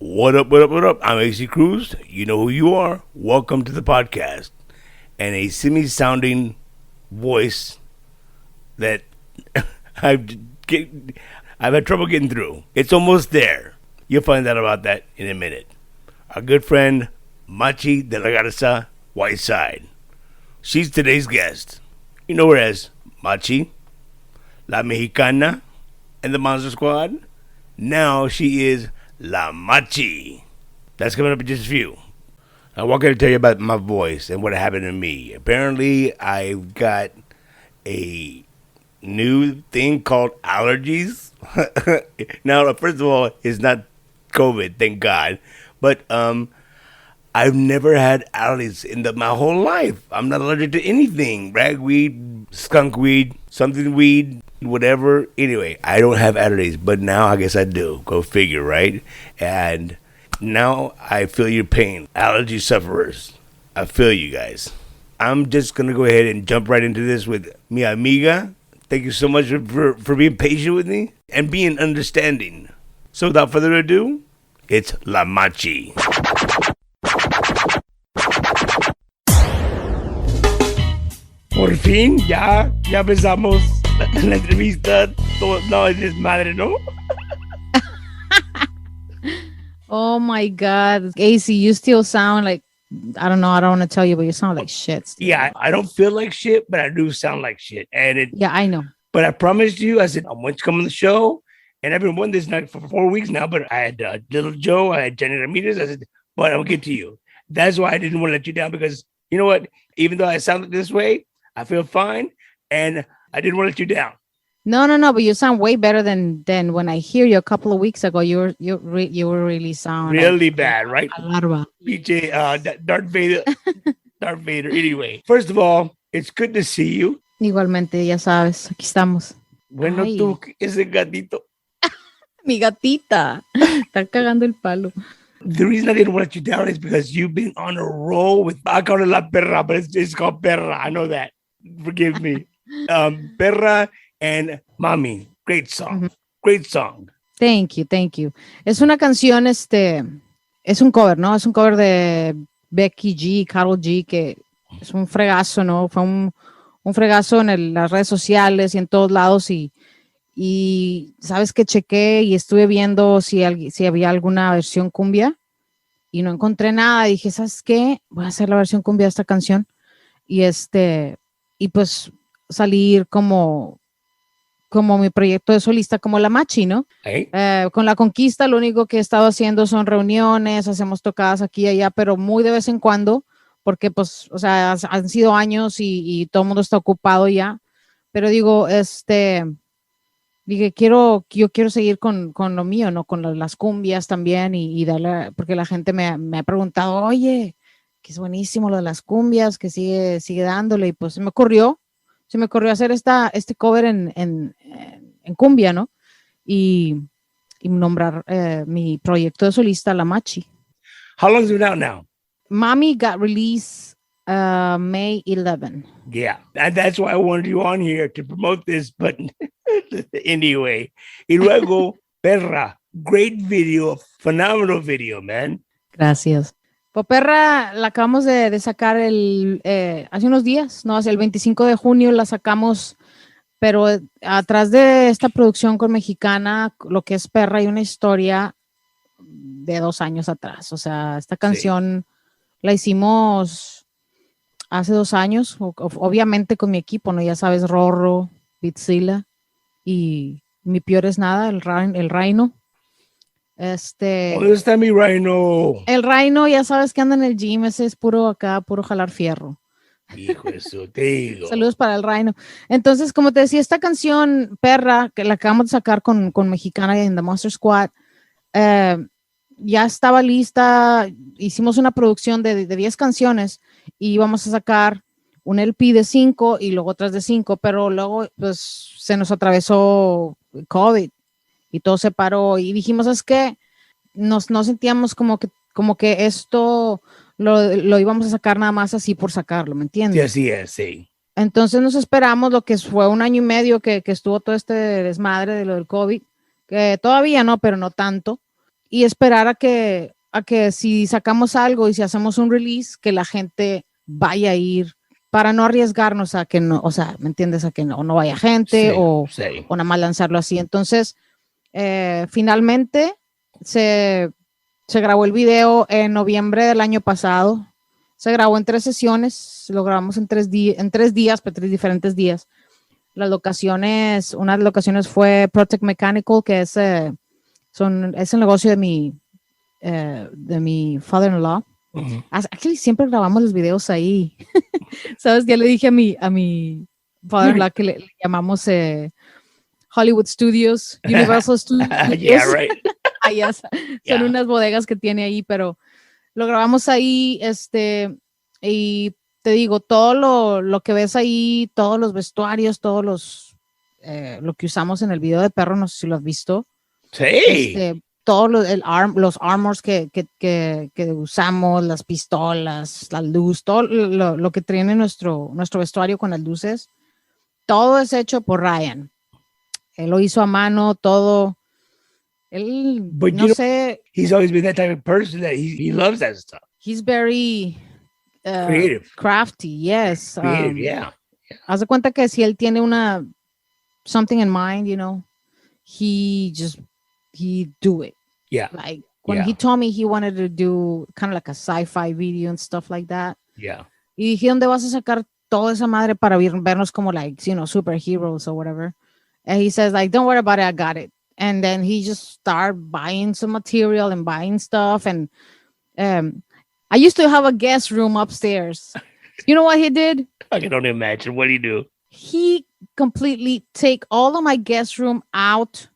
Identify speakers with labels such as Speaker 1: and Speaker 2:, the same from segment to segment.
Speaker 1: What up, what up, what up? I'm AC Cruz. You know who you are. Welcome to the podcast. And a semi-sounding voice that I've, get, I've had trouble getting through. It's almost there. You'll find out about that in a minute. Our good friend, Machy de la Garza, Whiteside. She's today's guest. You know her as Machy, La Mexicana, and the Monster Squad. Now she is La Machy. That's coming up in just a few. I want to tell you about my voice and what happened to me. Apparently, I've got a new thing called allergies. Now, first of all, it's not COVID, thank God. But I've never had allergies in my whole life. I'm not allergic to anything. Ragweed, skunk weed, something weed, whatever. Anyway, I don't have allergies, but now I guess I do. Go figure, right? And now I feel your pain. Allergy sufferers, I feel you guys. I'm just going to go ahead and jump right into this with mi amiga. Thank you so much for being patient with me and being understanding. So without further ado, it's La Machy. Por fin, ya empezamos la entrevista. Todo, no, es desmadre, ¿no?
Speaker 2: Oh my God. AC, you still sound like, I don't want to tell you, but you sound like shit. Still.
Speaker 1: Yeah, I don't feel like shit, but I do sound like shit.
Speaker 2: Yeah, I know.
Speaker 1: But I promised you, I said, I'm going to come on the show. And I've been wanting this night for 4 weeks now, but I had Little Joe, I had Jenny Ramirez. I said, but I'll get to you. That's why I didn't want to let you down, because you know what? Even though I sound this way, I feel fine, and I didn't want to let you down.
Speaker 2: No, but you sound way better than when I hear you a couple of weeks ago. You were really sound
Speaker 1: really like, bad, right?
Speaker 2: Alarma.
Speaker 1: PJ, Darth Vader. Darth Vader. Anyway, first of all, it's good to see you.
Speaker 2: Igualmente, ya sabes, aquí estamos.
Speaker 1: Bueno, ay. Tú, ese gatito.
Speaker 2: Mi gatita. Está cagando el palo.
Speaker 1: The reason I didn't want to let you down is because you've been on a roll with, I call it La Perra, but it's called Perra. I know that. Forgive me. Perra and Mamii. Great song. Mm-hmm. Great song.
Speaker 2: Thank you. Es una canción, es un cover, ¿no? Es un cover de Becky G, Karol G, que es un fregazo, ¿no? Fue un fregazo en las redes sociales y en todos lados y sabes que chequé y estuve viendo si había alguna versión cumbia y no encontré nada. Dije, ¿sabes qué? Voy a hacer la versión cumbia de esta canción y pues salir como mi proyecto de solista, como la Machy, ¿no?
Speaker 1: ¿Eh?
Speaker 2: Con la Conquista lo único que he estado haciendo son reuniones, hacemos tocadas aquí y allá, pero muy de vez en cuando, porque pues, o sea, han sido años y todo el mundo está ocupado ya, pero digo, dije, yo quiero seguir con lo mío, ¿no? Con las cumbias también y darle, porque la gente me ha preguntado, oye, que es buenísimo lo de las cumbias, que sigue dándole, y pues se me ocurrió hacer este cover en cumbia, ¿no? Y nombrar mi proyecto de solista, La Machy.
Speaker 1: How long is it out now?
Speaker 2: Mamii got released May 11.
Speaker 1: Yeah, that's why I wanted you on here to promote this, but anyway. Y luego, Perra, great video, phenomenal video, man.
Speaker 2: Gracias. Pues Perra la acabamos de sacar hace unos días, ¿no? Hace el 25 de junio la sacamos, pero atrás de esta producción con Mexicana, lo que es Perra, hay una historia de 2 años atrás. O sea, esta canción la hicimos hace 2 años, obviamente con mi equipo, ¿no? Ya sabes, RoRo, Bitzila y Mi Peor es Nada, el Rhino.
Speaker 1: ¿Dónde está mi Rhino?
Speaker 2: El Rhino, ya sabes que anda en el gym, ese es puro jalar fierro.
Speaker 1: Hijo de su tío.
Speaker 2: Saludos para el Rhino. Entonces, como te decía, esta canción, Perra, que la acabamos de sacar con Mexicana y en The Monster Squad, ya estaba lista. Hicimos una producción de 10 canciones y íbamos a sacar un LP de 5 y luego otras de 5, pero luego pues se nos atravesó COVID y todo se paró y dijimos, es que no sentíamos como que esto lo íbamos a sacar nada más así por sacarlo, ¿me entiendes?
Speaker 1: Sí, así es, sí.
Speaker 2: Entonces nos esperamos lo que fue 1 año y medio que estuvo todo este desmadre de lo del COVID, que todavía no, pero no tanto. y esperar a que si sacamos algo y si hacemos un release, que la gente vaya a ir para no arriesgarnos a que no, o sea, ¿me entiendes? A que no vaya gente o nada más lanzarlo así. Entonces, finalmente se grabó el video en noviembre del año pasado. Se grabó en 3 sesiones, lo grabamos en 3 días, pero 3 diferentes días. Las locaciones, una de las locaciones fue Protect Mechanical, que es el negocio de mi father-in-law.
Speaker 1: Uh-huh.
Speaker 2: Actually, siempre grabamos los videos ahí. ¿Sabes? Ya le dije a mi father-in-law que le llamamos Hollywood Studios, Universal Studios.
Speaker 1: Yeah, right.
Speaker 2: Allá son unas bodegas que tiene ahí, pero lo grabamos ahí, y te digo, todo lo que ves ahí, todos los vestuarios, lo que usamos en el video de perro, no sé si lo has visto.
Speaker 1: Sí.
Speaker 2: Todos los armors que usamos, las pistolas, la luz, todo lo que tiene nuestro vestuario con las luces, todo es hecho por Ryan. Él lo hizo a mano, todo. Él,
Speaker 1: But
Speaker 2: no sé.
Speaker 1: He's always been that type of person that he loves that stuff.
Speaker 2: He's very
Speaker 1: creative.
Speaker 2: Crafty, yes.
Speaker 1: Creative, yeah.
Speaker 2: Haz de cuenta que si él tiene something in mind, he do it.
Speaker 1: Yeah.
Speaker 2: Like when he told me he wanted to do kind of like a sci-fi video and stuff like that.
Speaker 1: Yeah.
Speaker 2: Y dije, ¿dónde vas a sacar toda esa madre para vernos como like, superheroes or whatever? And he says like, don't worry about it, I got it. And then he just started buying some material and buying stuff. And I used to have a guest room upstairs. You know what he did?
Speaker 1: I can only imagine. What do you do?
Speaker 2: He completely take all of my guest room out,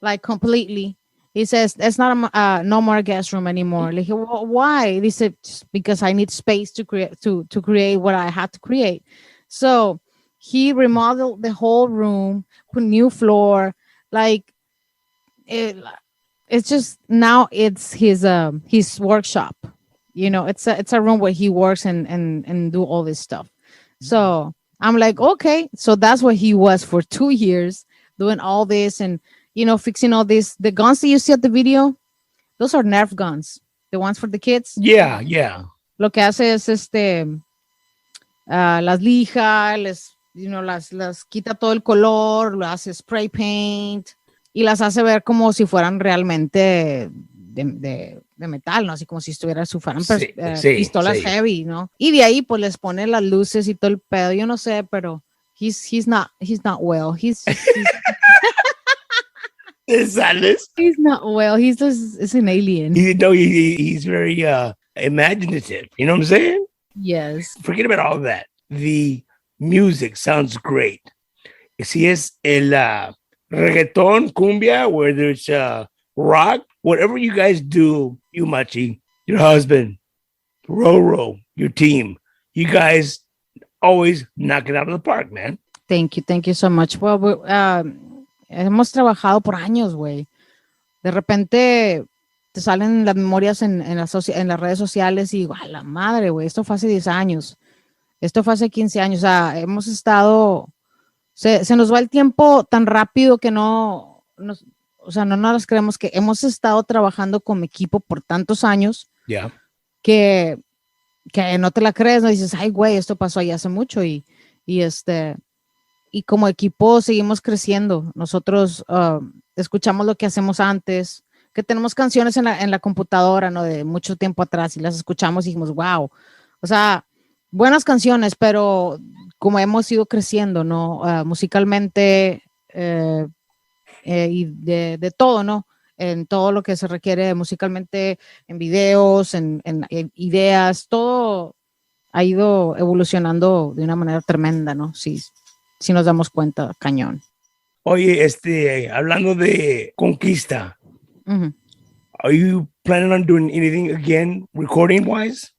Speaker 2: like completely. He says, it's not no more guest room anymore. Like, well, why? He said, because I need space to create what I had to create. So he remodeled the whole room, put new floor. Like, it's just, now it's his workshop. It's a room where he works and do all this stuff. So I'm like, okay. So that's what he was for 2 years, doing all this and, fixing all this. The guns that you see at the video, those are Nerf guns. The ones for the kids.
Speaker 1: Yeah, yeah.
Speaker 2: Lo que hace es las lija, las quita todo el color, lo hace spray paint y las hace ver como si fueran realmente de metal, ¿no? Así como si fueran pistolas heavy, ¿no? Y de ahí pues les pone las luces y todo el pedo. Yo no sé, pero he's not well. He's He's not well. He's an alien.
Speaker 1: He's very imaginative. You know what I'm saying?
Speaker 2: Yes.
Speaker 1: Forget about all of that. The music sounds great. Si es el reggaeton, cumbia, whether it's rock, whatever you guys do, you Machy, your husband, RoRo, your team, you guys always knock it out of the park, man.
Speaker 2: Thank you so much. Well, hemos trabajado por años, güey. De repente te salen las memorias en las redes sociales y digo, a la madre, güey, esto fue hace 10 años. Esto fue hace 15 años. O sea, hemos estado, se nos va el tiempo tan rápido que no nos creemos que hemos estado trabajando con mi equipo por tantos años.
Speaker 1: Yeah.
Speaker 2: Que no te la crees, no dices, ay, güey, esto pasó ahí hace mucho y como equipo seguimos creciendo. Nosotros escuchamos lo que hacemos antes, que tenemos canciones en la computadora, ¿no? De mucho tiempo atrás y las escuchamos y dijimos, wow. O sea, buenas canciones, pero como hemos ido creciendo, ¿no? Musicalmente y de todo, ¿no? En todo lo que se requiere musicalmente, en videos, en ideas, todo ha ido evolucionando de una manera tremenda, ¿no? Sí, nos damos cuenta, cañón.
Speaker 1: Oye, hablando de Conquista,
Speaker 2: uh-huh.
Speaker 1: Are you planning on doing anything again, recording-wise?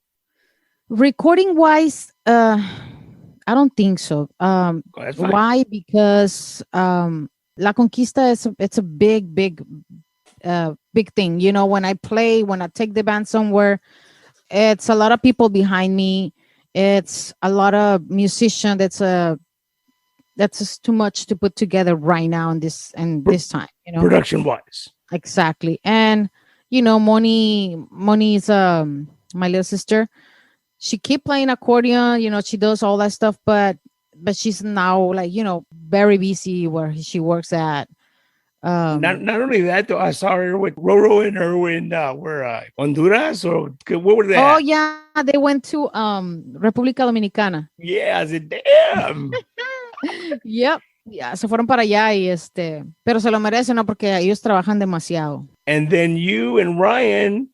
Speaker 2: Recording-wise, I don't think so. Why? Because La Conquista it's a big thing. When I take the band somewhere, it's a lot of people behind me. It's a lot of musicians. That's just too much to put together right now in this time.
Speaker 1: Production wise.
Speaker 2: Exactly. And you know, Moni's my little sister. She keep playing accordion, you know, she does all that stuff, but she's now like, you know, very busy where she works at.
Speaker 1: Not only that, though, I saw her with RoRo and her in where Honduras or what were they
Speaker 2: Oh
Speaker 1: at?
Speaker 2: yeah, they went to República Dominicana.
Speaker 1: Yeah, I said, damn.
Speaker 2: Yep. Ya, se fueron para allá y pero se lo merecen, ¿no? Porque ellos trabajan demasiado.
Speaker 1: And then you and Ryan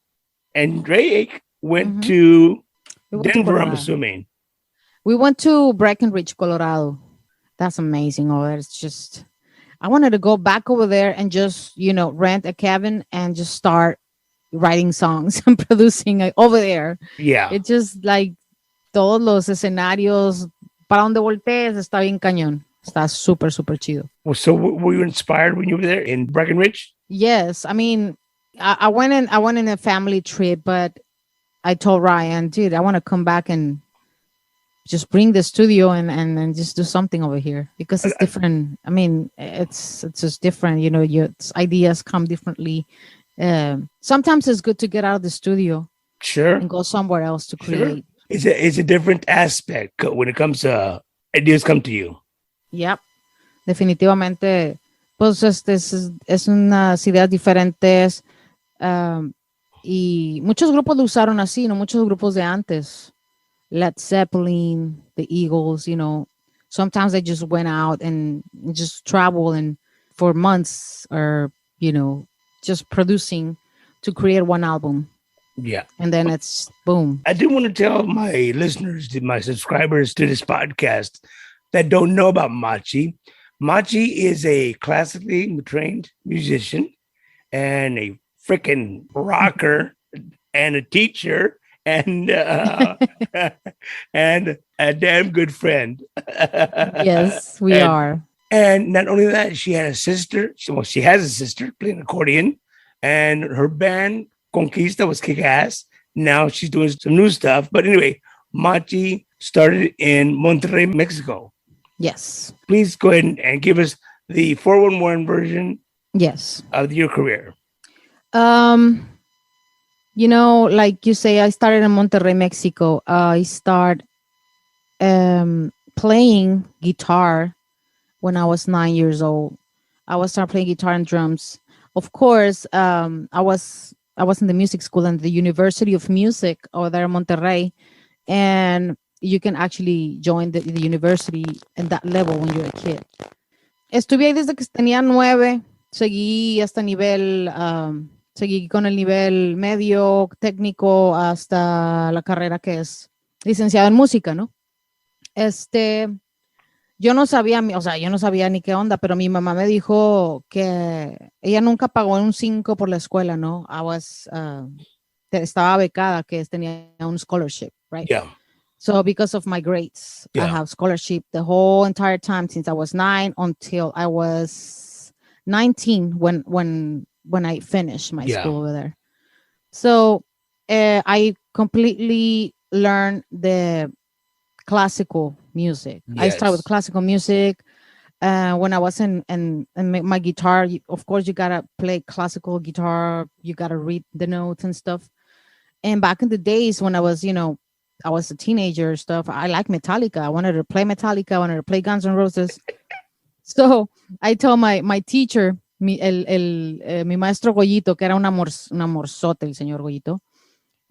Speaker 1: and Drake went
Speaker 2: Mhm.
Speaker 1: to
Speaker 2: We went to
Speaker 1: Denver, I'm
Speaker 2: Colorado.
Speaker 1: assuming.
Speaker 2: We went to Breckenridge, Colorado. That's amazing. Oh, it's just, I wanted to go back over there and just, you know, rent a cabin and just start writing songs and producing over there.
Speaker 1: Yeah.
Speaker 2: It's just like todos los escenarios, para donde voltees, está bien cañón. Está súper, súper chido.
Speaker 1: Well, so were you inspired when you were there in Breckenridge?
Speaker 2: Yes, I mean, I went in a family trip, but I told Ryan, dude, I want to come back and just bring the studio and just do something over here because it's different. I mean, it's just different. You know, your ideas come differently. Sometimes it's good to get out of the studio
Speaker 1: Sure.
Speaker 2: and go somewhere else to create.
Speaker 1: Sure. It's a different aspect when it comes to ideas come to you.
Speaker 2: Yep, definitivamente. Pues es unas ideas diferentes y muchos grupos lo usaron así, no muchos grupos de antes. Led Zeppelin, the Eagles, you know, sometimes they just went out and just travel and for months or, you know, just producing to create one album.
Speaker 1: Yeah.
Speaker 2: And then it's boom.
Speaker 1: I do want to tell my listeners, my subscribers to this podcast that don't know about Machy. Machy is a classically trained musician and a freaking rocker and a teacher and and a damn good friend.
Speaker 2: Yes, we are.
Speaker 1: And not only that, she had a sister. She has a sister playing accordion, and her band Conquista was kick ass. Now she's doing some new stuff. But anyway, Machy started in Monterrey, Mexico.
Speaker 2: Yes.
Speaker 1: Please go ahead and give us the 411 version.
Speaker 2: Yes.
Speaker 1: Of your career.
Speaker 2: You know, like you say, I started in Monterrey, Mexico. I started playing guitar when I was 9 years old. I was start playing guitar and drums. Of course, I was in the music school and the University of Music over there in Monterrey, and you can actually join the university in that level when you're a kid. Estuve ahí desde que tenía 9. Seguí hasta nivel, seguí con el nivel medio técnico hasta la carrera que es licenciado en música, ¿no? Yo no sabía, o sea, yo no sabía ni qué onda, pero mi mamá me dijo que ella nunca pagó un 5 por la escuela, ¿no? Estaba becada, que tenía un scholarship, right?
Speaker 1: Yeah.
Speaker 2: So because of my grades, I have scholarship the whole entire time since I was 9 until I was 19 when I finished my school over there. So I completely learned the classical music. Yes. I started with classical music. When I was in my guitar, of course, you gotta play classical guitar. You gotta read the notes and stuff. And back in the days when I was, you know, I was a teenager stuff, I liked Metallica. I wanted to play Metallica. I wanted to play Guns N' Roses. So I told my teacher, mi maestro Goyito, que era un amorzote, el señor Goyito.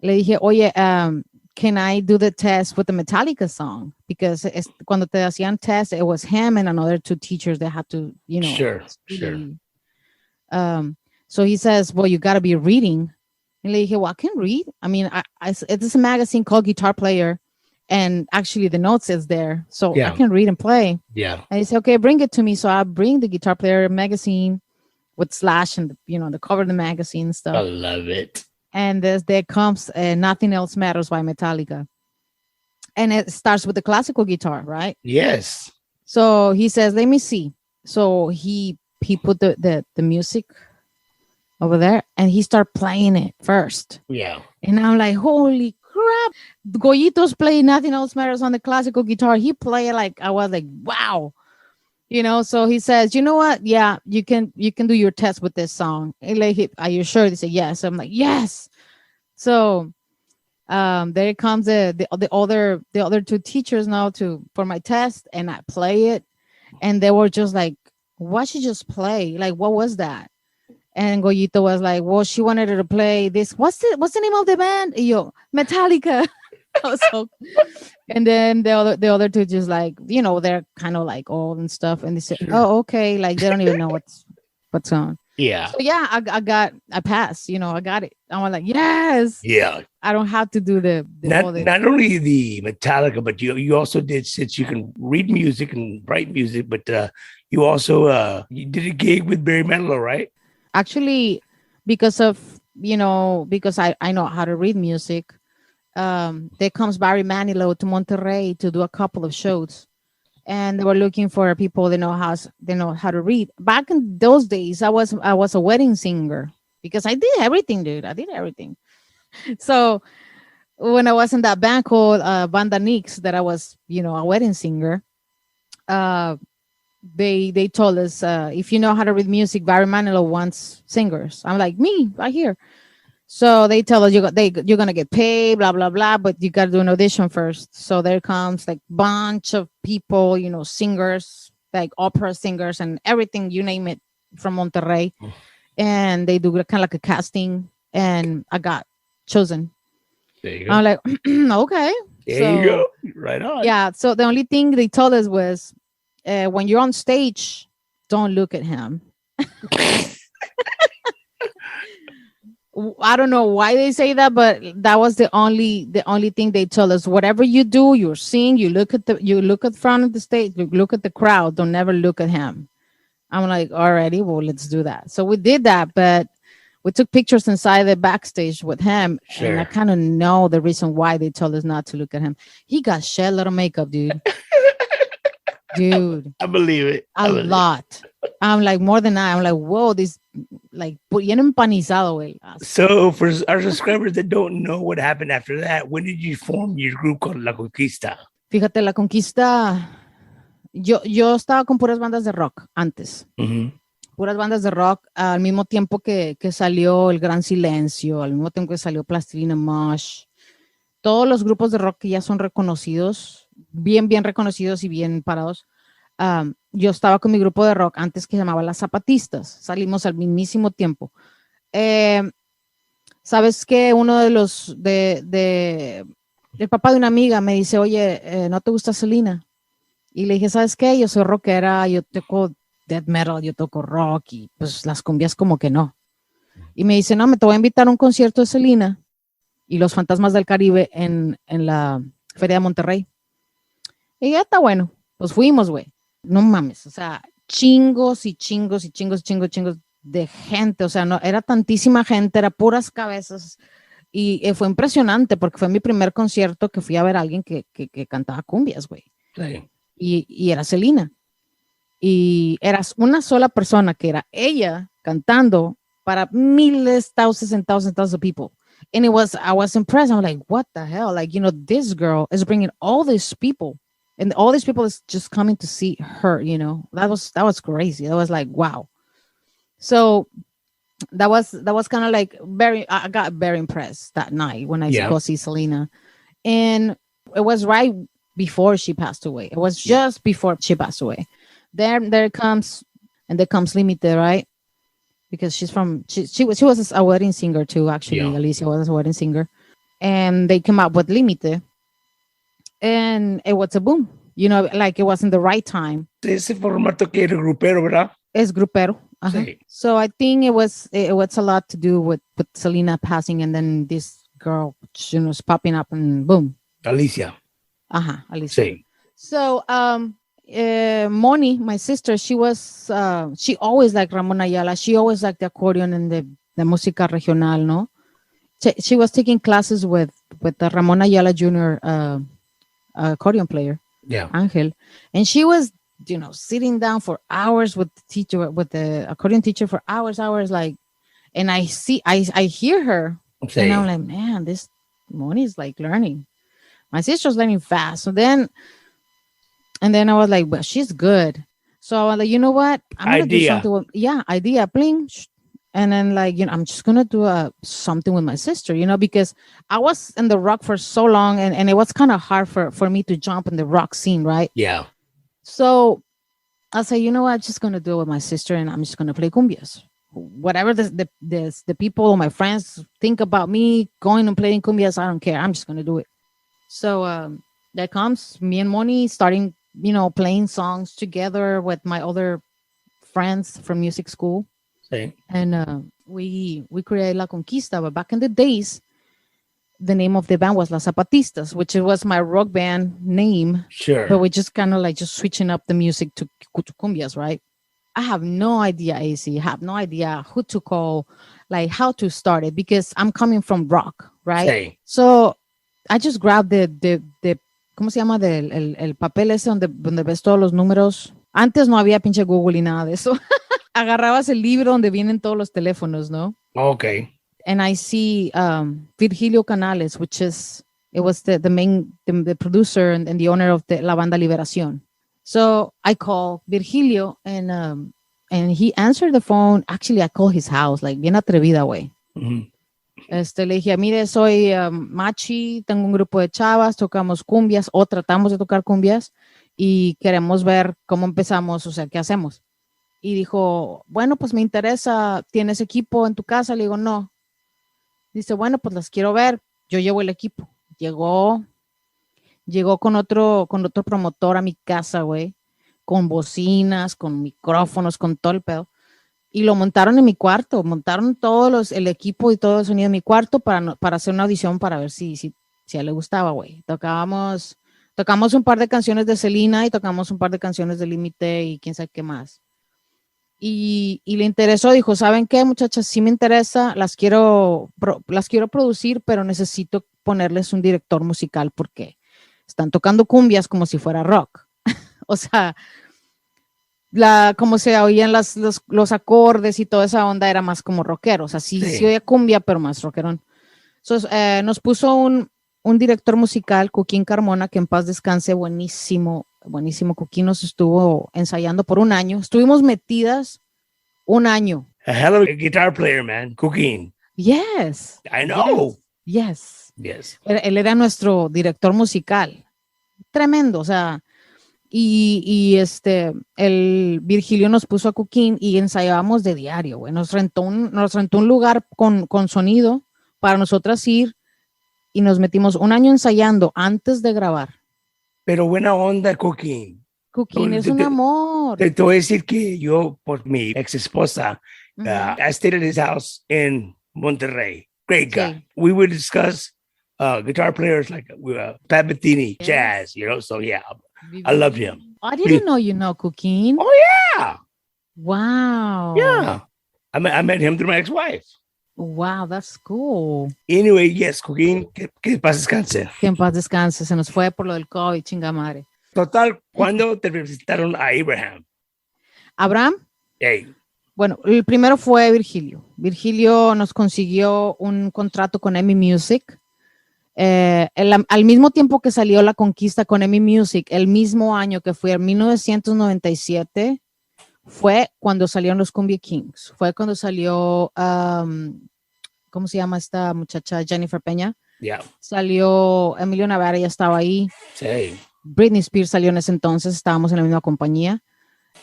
Speaker 2: Le dije, oye, can I do the test with the Metallica song? Because cuando te hacían test, it was him and another 2 teachers that had to, you know.
Speaker 1: Sure.
Speaker 2: So he says, well, you got to be reading. And le dije, well, I can read. I mean, it's a magazine called Guitar Player. And actually the notes is there. So I can read and play.
Speaker 1: Yeah.
Speaker 2: And he said, okay, bring it to me. So I bring the Guitar Player magazine with Slash and, the cover of the magazine and stuff.
Speaker 1: I love it.
Speaker 2: And there comes Nothing Else Matters by Metallica. And it starts with the classical guitar, right?
Speaker 1: Yes.
Speaker 2: So he says, let me see. So he put the music over there and he started playing it first.
Speaker 1: Yeah.
Speaker 2: And I'm like, holy crap. Goyito's playing Nothing Else Matters on the classical guitar. He played like, I was like, wow. So he says, you know what? Yeah, you can do your test with this song. And like, are you sure? They say yes. I'm like, yes. So there comes the other two teachers now to for my test, and I play it, and they were just like, what she just play? Like, what was that? And Goyito was like, well, she wanted her to play this. What's the name of the band? Y yo, Metallica. I was so, and then the other two just like, they're kind of like old and stuff, and they said,
Speaker 1: Sure.
Speaker 2: oh, okay, like they don't even know what's on.
Speaker 1: Yeah.
Speaker 2: So yeah, I passed. I got it. I was like, yes,
Speaker 1: Yeah.
Speaker 2: I don't have to do the all
Speaker 1: Not
Speaker 2: the.
Speaker 1: not only the Metallica, but you also did, since you can read music and write music, but you also you did a gig with Barry Manilow, right?
Speaker 2: Actually, because I know how to read music. There comes Barry Manilow to Monterrey to do a couple of shows, and they were looking for people they know how to read. Back in those days, I was a wedding singer because I did everything, dude. I did everything. So when I was in that band called Banda Nix, that I was a wedding singer. Uh, they told us, if you know how to read music, Barry Manilow wants singers. I'm like, me right here. So they tell us you're gonna get paid, blah blah blah, but you gotta do an audition first. So there comes like bunch of people, singers, like opera singers and everything, you name it, from Monterrey, and they do kind of like a casting, and I got chosen.
Speaker 1: There you
Speaker 2: I'm
Speaker 1: go.
Speaker 2: like, okay.
Speaker 1: There you
Speaker 2: So
Speaker 1: go. Right on.
Speaker 2: yeah, so the only thing they told us was, when you're on stage, don't look at him. I don't know why they say that, but that was the only thing they told us. Whatever you do, you sing, you look at front of the stage, you look at the crowd, don't never look at him. I'm like, alrighty, well, let's do that. So we did that, but we took pictures inside the backstage with him, and I
Speaker 1: Sure.
Speaker 2: kind of know the reason why they told us not to look at him. He got shed a lot of makeup, dude. Dude,
Speaker 1: I believe it.
Speaker 2: a
Speaker 1: I believe it.
Speaker 2: lot. I'm like, more than that. I'm like, whoa, this, like, bien empanizado, güey.
Speaker 1: So for our subscribers that don't know what happened after that, when did you form your group called La Conquista?
Speaker 2: Fíjate, la Conquista, yo estaba con puras bandas de rock antes.
Speaker 1: Mm-hmm.
Speaker 2: Puras bandas de rock, al mismo tiempo que salió El Gran Silencio, al mismo tiempo que salió Plastilina Mosh. Todos los grupos de rock que ya son reconocidos, bien, bien reconocidos y bien parados. Yo estaba con mi grupo de rock antes, que se llamaba Las Zapatistas. Salimos al mismísimo tiempo. ¿Sabes qué? Uno de los el papá de una amiga me dice, oye, ¿no te gusta Selena? Y le dije, ¿sabes qué? Yo soy rockera, yo toco death metal, yo toco rock, y pues las cumbias como que no. Y me dice, no, me te voy a invitar a un concierto de Selena y los Fantasmas del Caribe en la Feria de Monterrey. Y ya está bueno. Pues fuimos, güey. No mames, o sea, chingos y chingos y chingos, chingos, chingos de gente. O sea, no, era tantísima gente, era puras cabezas. Y fue impresionante porque fue mi primer concierto que fui a ver a alguien que cantaba cumbias, güey.
Speaker 1: Sí.
Speaker 2: Y era Selena. Y eras una sola persona, que era ella cantando para miles, thousands of people. And I was impressed. I'm like, what the hell? Like, this girl is bringing all these people, and all these people is just coming to see her. That was crazy. That was like, wow. So that was kind of like I got very impressed that night when I go see Selena. And it was right before she passed away. It was just before she passed away. There comes Límite, right? Because she was a wedding singer too, actually.
Speaker 1: Yeah.
Speaker 2: Alicia was a wedding singer. And they came up with Límite. And it was a boom. Like, it wasn't the right time.
Speaker 1: Ese formato que era grupero, ¿verdad?
Speaker 2: Es grupero.
Speaker 1: Sí.
Speaker 2: So I think it was a lot to do with Selena passing, and then this girl, was popping up, and boom.
Speaker 1: Alicia.
Speaker 2: Alicia.
Speaker 1: Sí.
Speaker 2: So Moni, my sister, she always liked Ramon Ayala. She always liked the accordion and the música regional, no? She was taking classes with the Ramon Ayala Jr. Accordion player, Angel, and she was, sitting down for hours with the accordion teacher for hours, like, and I hear her, and I'm like, man, this Moni is like learning. My sister's learning fast. So then I was like, well, she's good. So I was like, you know what? I'm gonna do something with idea, bling. And then like, I'm just gonna do something with my sister, because I was in the rock for so long, and it was kind of hard for me to jump in the rock scene, right?
Speaker 1: Yeah.
Speaker 2: So I say, you know what? I'm just gonna do it with my sister, and I'm just gonna play cumbias. Whatever the people, my friends think about me going and playing cumbias, I don't care. I'm just gonna do it. So that comes me and Moni starting, playing songs together with my other friends from music school.
Speaker 1: Sí.
Speaker 2: And we created La Conquista. But back in the days, the name of the band was Las Zapatistas, which it was my rock band name.
Speaker 1: Sure.
Speaker 2: But we just kind of like just switching up the music to cumbias, right? I have no idea, AC. I have no idea who to call, like how to start it, because I'm coming from rock, right?
Speaker 1: Sí.
Speaker 2: So I just grabbed the ¿cómo se llama? El papel ese donde ves todos los números. Antes no había pinche Google y nada de eso. Agarrabas el libro donde vienen todos los teléfonos, ¿no?
Speaker 1: Okay.
Speaker 2: And I see Virgilio Canales, it was the main, the producer and the owner of La Banda Liberación. So I call Virgilio, and he answered the phone. Actually, I called his house, like bien atrevida, güey.
Speaker 1: Mm-hmm.
Speaker 2: Le dije, mire, soy Machy, tengo un grupo de chavas, tocamos cumbias o tratamos de tocar cumbias y queremos ver cómo empezamos, o sea, ¿qué hacemos? Y dijo, bueno, pues me interesa, ¿tienes equipo en tu casa? Le digo, no. Dice, bueno, pues las quiero ver, yo llevo el equipo. Llegó con otro promotor a mi casa, güey, con bocinas, con micrófonos, con todo el pedo. Y lo montaron en mi cuarto, montaron el equipo y todo el sonido en mi cuarto para hacer una audición para ver si a él le gustaba, güey. Tocamos un par de canciones de Selena y tocamos un par de canciones de Límite y quién sabe qué más. Y le interesó, dijo, ¿saben qué, muchachas? Sí me interesa, las quiero producir, pero necesito ponerles un director musical porque están tocando cumbias como si fuera rock. O sea, como se oían los acordes y toda esa onda era más como rockero. O sea, sí oía cumbia, pero más rockerón. Entonces, nos puso un director musical, Cuquín Carmona, que en paz descanse, buenísimo. Cuquín nos estuvo ensayando por un año. Estuvimos metidas un año.
Speaker 1: A hell of a guitar player, man. Cuquín.
Speaker 2: Yes.
Speaker 1: I know.
Speaker 2: Yes. Él era nuestro director musical. Tremendo, o sea, y el Virgilio nos puso a Cuquín y ensayábamos de diario, güey. Nos rentó un lugar con sonido para nosotras ir y nos metimos un año ensayando antes de grabar.
Speaker 1: Pero buena onda, Cuquín.
Speaker 2: Cuquín es un amor.
Speaker 1: Te voy a decir que yo, por mi ex esposa, I stayed at his house in Monterrey. Great guy.
Speaker 2: Sí.
Speaker 1: We would discuss guitar players like Pat Metheny, jazz, so yeah, I loved him.
Speaker 2: I didn't know you know Cuquín.
Speaker 1: Oh, yeah.
Speaker 2: Wow.
Speaker 1: Yeah. I met him through my ex-wife.
Speaker 2: Wow, that's cool.
Speaker 1: Anyway, yes, Cuquín, que en paz descanse.
Speaker 2: Que en paz descanse, se nos fue por lo del COVID, chinga madre.
Speaker 1: Total, ¿cuándo te presentaron a Abraham?
Speaker 2: ¿Abraham?
Speaker 1: Hey.
Speaker 2: Bueno, el primero fue Virgilio. Virgilio nos consiguió un contrato con EMI Music. Al mismo tiempo que salió La Conquista con EMI Music, el mismo año que fue en 1997, fue cuando salieron los Cumbia Kings. Fue cuando salió, ¿cómo se llama esta muchacha? Jennifer Peña.
Speaker 1: Yeah.
Speaker 2: Salió Emilio Navarra, ya estaba ahí.
Speaker 1: Sí.
Speaker 2: Britney Spears salió en ese entonces, estábamos en la misma compañía.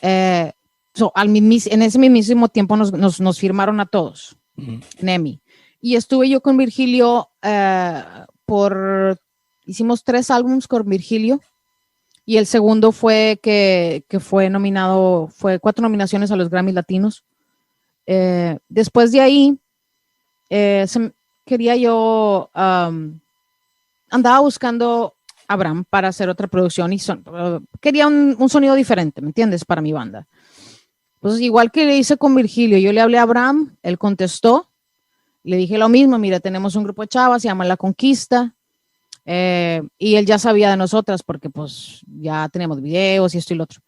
Speaker 2: En ese mismo tiempo nos firmaron a todos en EMI. Y estuve yo con Virgilio hicimos 3 álbumes con Virgilio y el segundo fue que fue nominado, fue 4 nominaciones a los Grammy Latinos. Después de ahí, quería yo, andaba buscando a Abraham para hacer otra producción y quería un sonido diferente, ¿me entiendes? Para mi banda. Entonces, igual que le hice con Virgilio, yo le hablé a Abraham, él contestó, le dije lo mismo, mira, tenemos un grupo de chavas, se llama La Conquista, y él ya sabía de nosotras porque pues ya teníamos videos y esto y lo otro.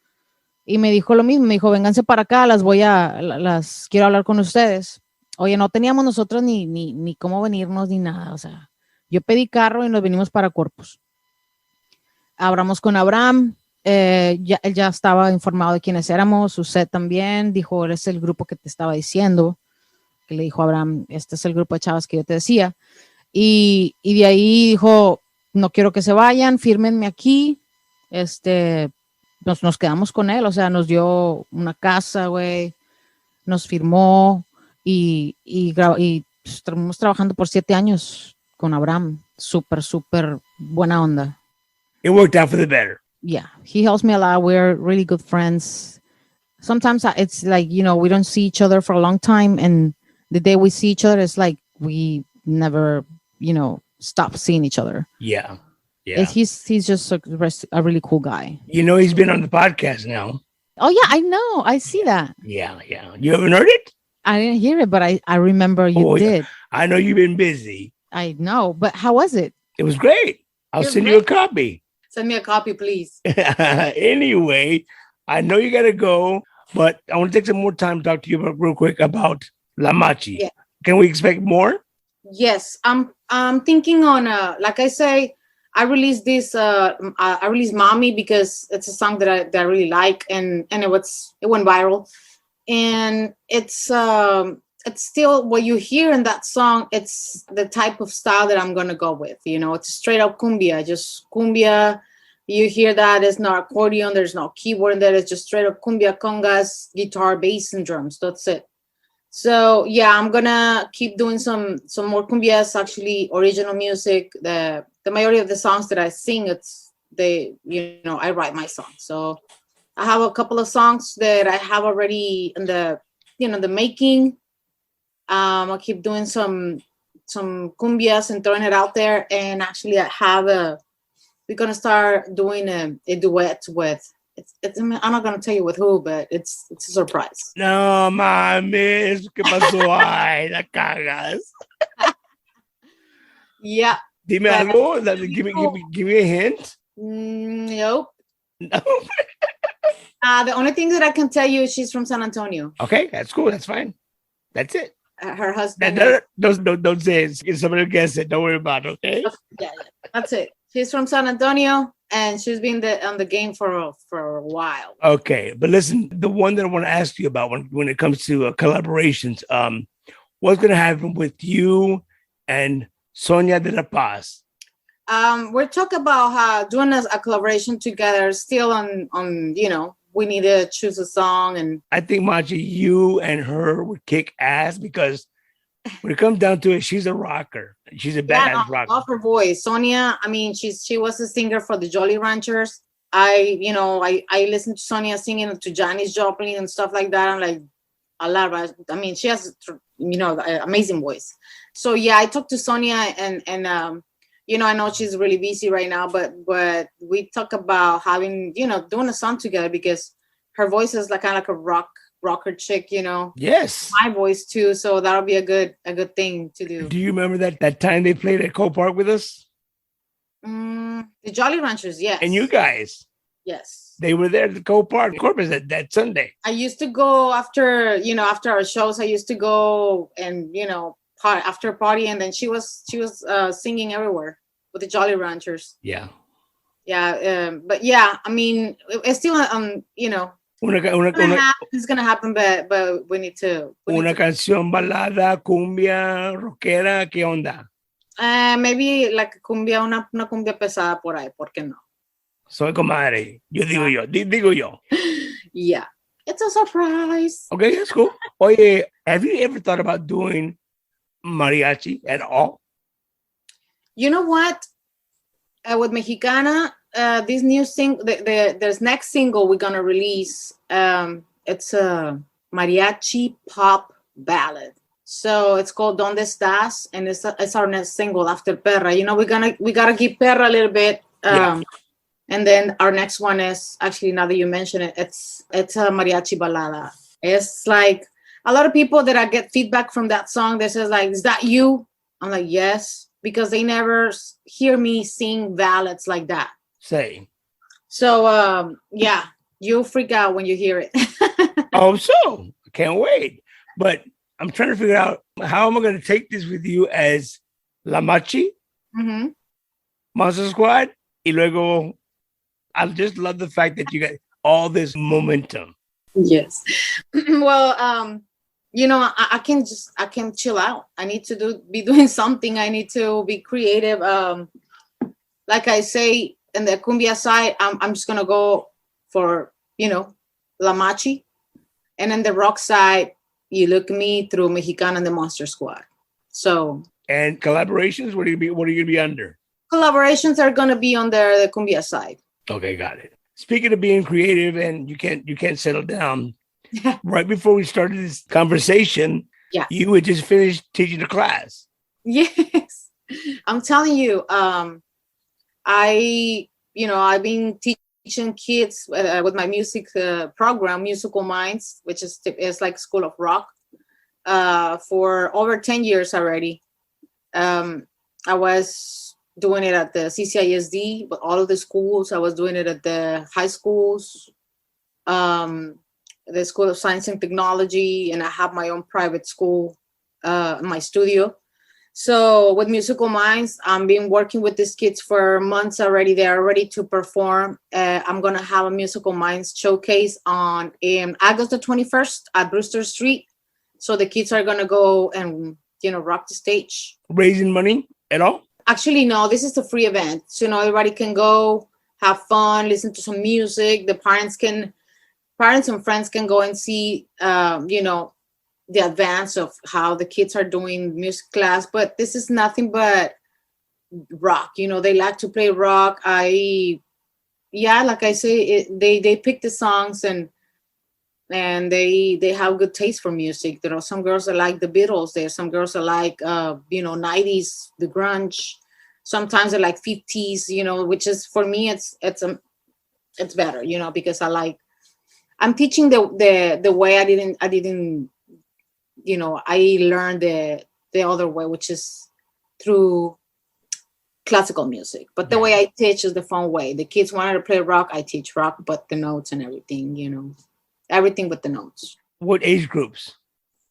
Speaker 2: Y me dijo lo mismo, me dijo, vénganse para acá, las quiero hablar con ustedes. Oye, no teníamos nosotros ni cómo venirnos ni nada, o sea, yo pedí carro y nos venimos para Corpus. Hablamos con Abraham, él ya estaba informado de quiénes éramos, usted también, dijo, eres el grupo que te estaba diciendo, que le dijo a Abraham, este es el grupo de chavas que yo te decía, y de ahí dijo, no quiero que se vayan, fírmenme aquí, nos quedamos con él, o sea, nos dio una casa, güey, nos firmó y estuvimos trabajando por 7 años con Abraham, súper buena onda.
Speaker 1: It worked out for the better.
Speaker 2: Yeah, he helps me a lot. We're really good friends. Sometimes it's like, we don't see each other for a long time. And the day we see each other, it's like we never, stop seeing each other.
Speaker 1: Yeah. Yeah.
Speaker 2: He's just a really cool guy.
Speaker 1: He's been on the podcast now.
Speaker 2: Oh, yeah, I know. I see that.
Speaker 1: Yeah. You haven't heard it?
Speaker 2: I didn't hear it, but I remember you did.
Speaker 1: Yeah. I know you've been busy.
Speaker 2: I know, but how was it?
Speaker 1: It was great. I'll send you a copy.
Speaker 2: Send me a copy, please.
Speaker 1: Anyway, I know you got to go, but I want to take some more time to talk to you real quick about La Machy.
Speaker 2: Yeah.
Speaker 1: Can we expect more?
Speaker 2: Yes, I'm thinking on like I say, I released this. I released Mamii because it's a song that I really like, and it went viral, and it's still what you hear in that song. It's the type of style that I'm gonna go with. It's straight up cumbia, just cumbia. You hear that there's no accordion, there's no keyboard in there. It's just straight up cumbia, congas, guitar, bass, and drums. That's it. So yeah, I'm gonna keep doing some more cumbias, actually original music. The majority of the songs that I sing, I write my songs. So I have a couple of songs that I have already in the making. I'll keep doing some cumbias and throwing it out there. And actually we're gonna start doing a duet with. I'm not gonna tell you with who, but it's a surprise.
Speaker 1: No mames, ¿qué pasó? Ay, la cagas.
Speaker 2: Yeah.
Speaker 1: Dime algo. Give me a hint.
Speaker 2: Nope.
Speaker 1: No.
Speaker 2: The only thing that I can tell you is she's from San Antonio.
Speaker 1: Okay, that's cool. That's fine. That's it.
Speaker 2: Her husband.
Speaker 1: Don't say it. If somebody guess it, don't worry about it. Okay.
Speaker 2: Yeah. That's it. She's from San Antonio, and she's been on the game for a while.
Speaker 1: Okay, but listen, the one that I want to ask you about when it comes to collaborations, what's going to happen with you and Sonia de la Paz?
Speaker 2: We're talking about doing a collaboration together. Still on we need to choose a song, and
Speaker 1: I think Machy, you and her would kick ass because when it comes down to it, she's a rocker. She's a badass rocker.
Speaker 2: Off her voice, Sonia. I mean, she was a singer for the Jolly Ranchers. I listened to Sonia singing to Janis Joplin and stuff like that. I'm like, I love her. I mean, she has an amazing voice. So yeah, I talked to Sonia and I know she's really busy right now, but we talk about having doing a song together because her voice is kind of like a rocker chick,
Speaker 1: Yes.
Speaker 2: My voice too, so that'll be a good thing to do.
Speaker 1: Do you remember that time they played at Co Park with us?
Speaker 2: The Jolly Ranchers, yes.
Speaker 1: And you guys?
Speaker 2: Yes.
Speaker 1: They were there at the Co Park Corpus that Sunday.
Speaker 2: I used to go after our shows. I used to go and after party, and then she was singing everywhere with the Jolly Ranchers.
Speaker 1: Yeah.
Speaker 2: But yeah, I mean, it's still it's gonna happen, but we need to.
Speaker 1: Canción balada, cumbia, rockera, ¿qué onda?
Speaker 2: Maybe like cumbia, una cumbia pesada por ahí, ¿por qué no?
Speaker 1: Soy comadre. Digo yo.
Speaker 2: Yeah, it's a surprise.
Speaker 1: Okay, that's cool. Oye, have you ever thought about doing mariachi at all?
Speaker 2: You know what? With Mexicana, this new there's next single we're gonna release. It's a mariachi pop ballad. So it's called Donde Estás, and it's our next single after Perra. We gotta give Perra a little bit. And then our next one is actually, now that you mention it, it's a mariachi balada. It's like a lot of people that I get feedback from that song. They says like, "Is that you?" I'm like, yes, because they never hear me sing ballads like that.
Speaker 1: Say.
Speaker 2: So yeah, you'll freak out when you hear it.
Speaker 1: Oh, so I can't wait. But I'm trying to figure out how am I going to take this with you as La Machy, Monster Squad, y luego I just love the fact that you got all this momentum.
Speaker 2: Yes. Well, I can chill out. I need to be doing something. I need to be creative. Like I say, in the cumbia side, I'm just gonna go for La Machy, and in the rock side, you look at me through Mexicana and the Monster Squad. So
Speaker 1: and collaborations, what are you gonna be under?
Speaker 2: Collaborations are gonna be on the cumbia side.
Speaker 1: Okay, got it. Speaking of being creative, and you can't settle down. Right before we started this conversation,
Speaker 2: yeah,
Speaker 1: you had just finished teaching a class.
Speaker 2: Yes, I'm telling you. I've been teaching kids with my music program, Musical Minds, which is like School of Rock, for over 10 years already. I was doing it at the CCISD, but all of the schools. I was doing it at the high schools, the School of Science and Technology, and I have my own private school, my studio. So with Musical Minds, I've been working with these kids for months already. They're ready to perform. I'm going to have a Musical Minds showcase on August the 21st at Brewster Street. So the kids are going to go and, rock the stage.
Speaker 1: Raising money at all?
Speaker 2: Actually, no, this is a free event. So, everybody can go, have fun, listen to some music. The parents and friends can go and see, the advance of how the kids are doing music class. But this is nothing but rock. They like to play rock. Like I say, they pick the songs and they have good taste for music. There are some girls that like the Beatles. There are some girls that like 90s, the grunge. Sometimes they like 50s, which is, for me, it's better, because I'm teaching the way I didn't I learned the other way, which is through classical music. But the way I teach is the fun way. The kids wanted to play rock, I teach rock, but the notes and everything, everything with the notes.
Speaker 1: What age groups?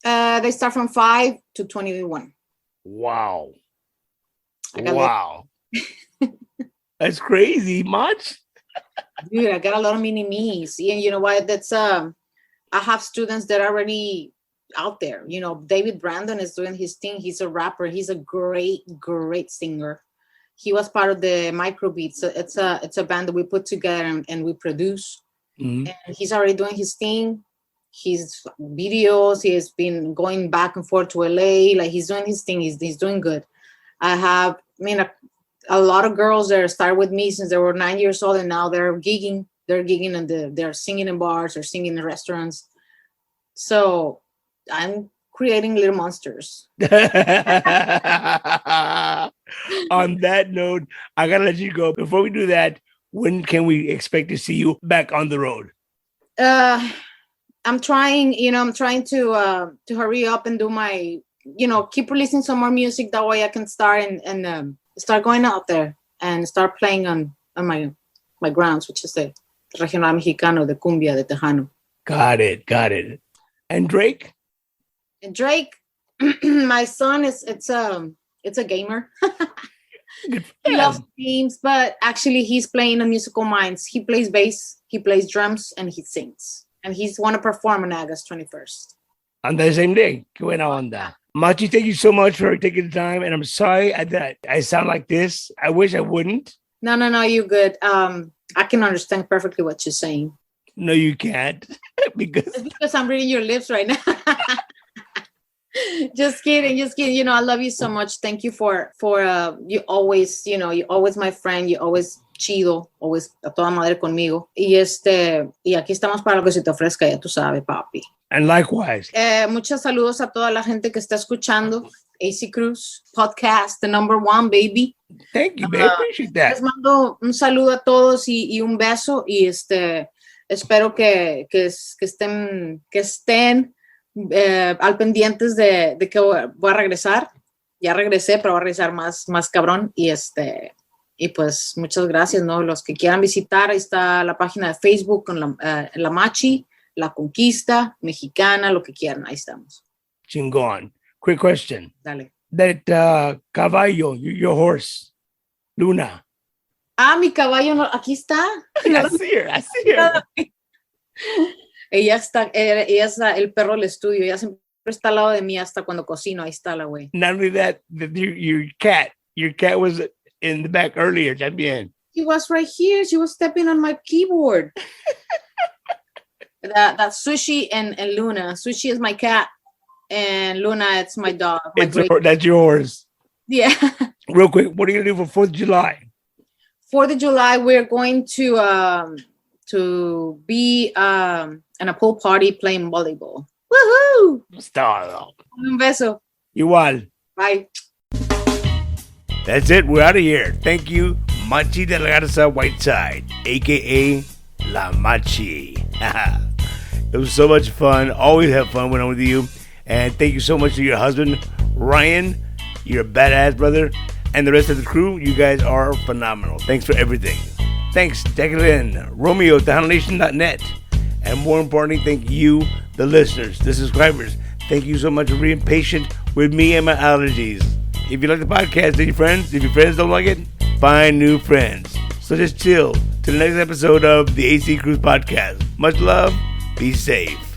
Speaker 2: They start from 5 to 21.
Speaker 1: Wow. Wow. That's crazy. Much?
Speaker 2: Dude, I got a lot of mini-me's. And you know what? That's I have students that are already out there. David Brandon is doing his thing. He's a rapper. He's a great singer. He was part of the Microbeats. It's a band that we put together and we produce. Mm-hmm. And he's already doing his thing. His videos. He has been going back and forth to LA. Like, he's doing his thing. He's doing good. I have, a lot of girls that started with me since they were 9 years old, and now they're gigging. They're gigging and they're singing in bars or singing in restaurants. So I'm creating little monsters.
Speaker 1: On that note, I gotta let you go. Before we do that, when can we expect to see you back on the road?
Speaker 2: I'm trying to hurry up and do my, keep releasing some more music. That way I can start and start going out there and start playing on my grounds, which is the Regional Mexicano, the cumbia, the Tejano.
Speaker 1: Got it. And Drake?
Speaker 2: And Drake, my son it's a gamer. He loves games, but actually he's playing on Musical Minds. He plays bass, he plays drums, and he sings. And he's want to perform on August 21st.
Speaker 1: On the same day. Qué buena onda. Machy, thank you so much for taking the time. And I'm sorry that I sound like this. I wish I wouldn't.
Speaker 2: No, you're good. I can understand perfectly what you're saying.
Speaker 1: No, you can't.
Speaker 2: because I'm reading your lips right now. Just kidding. I love you so much. Thank you for you always, you're always my friend. You're always chido, always a toda madre conmigo. Y aquí estamos para lo que se te ofrezca, ya tú sabes, papi.
Speaker 1: And likewise.
Speaker 2: Muchos saludos a toda la gente que está escuchando AC Cruz Podcast, the #1, baby.
Speaker 1: Thank you, babe. Appreciate that.
Speaker 2: Les mando un saludo a todos y un beso y espero que estén al pendientes de que voy a regresar. Ya regresé, pero voy a regresar más cabrón y pues muchas gracias, ¿no? Los que quieran visitar, ahí está la página de Facebook con la Machy, la Conquista, Mexicana, lo que quieran, ahí estamos.
Speaker 1: Chingón. Quick question.
Speaker 2: Dale.
Speaker 1: That caballo, your horse, Luna,
Speaker 2: Mi caballo, no, aquí está.
Speaker 1: I see her. I see her.
Speaker 2: Ella es el perro del estudio. Ella siempre está al lado de mí hasta cuando cocino. Ahí está la güey.
Speaker 1: Not only that, your cat was in the back earlier también.
Speaker 2: She was right here. She was stepping on my keyboard. That's Sushi and Luna. Sushi is my cat, and Luna, it's my dog.
Speaker 1: That's yours.
Speaker 2: Yeah.
Speaker 1: Real quick, what are you gonna do for 4th of July?
Speaker 2: 4th of July, we're going to be in a pool party playing volleyball. Woohoo!
Speaker 1: Stop.
Speaker 2: Un beso.
Speaker 1: Igual.
Speaker 2: Bye.
Speaker 1: That's it. We're out of here. Thank you, Machy de la Garza Whiteside, a.k.a. La Machy. It was so much fun. Always have fun when I'm with you. And thank you so much to your husband, Ryan. You're a badass, brother. And the rest of the crew, you guys are phenomenal. Thanks for everything. Thanks, Jacqueline, Romeo, TheHoundNation.net. And more importantly, thank you, the listeners, the subscribers. Thank you so much for being patient with me and my allergies. If you like the podcast, tell your friends. If your friends don't like it, find new friends. So just chill to the next episode of the AC Cruise Podcast. Much love. Be safe.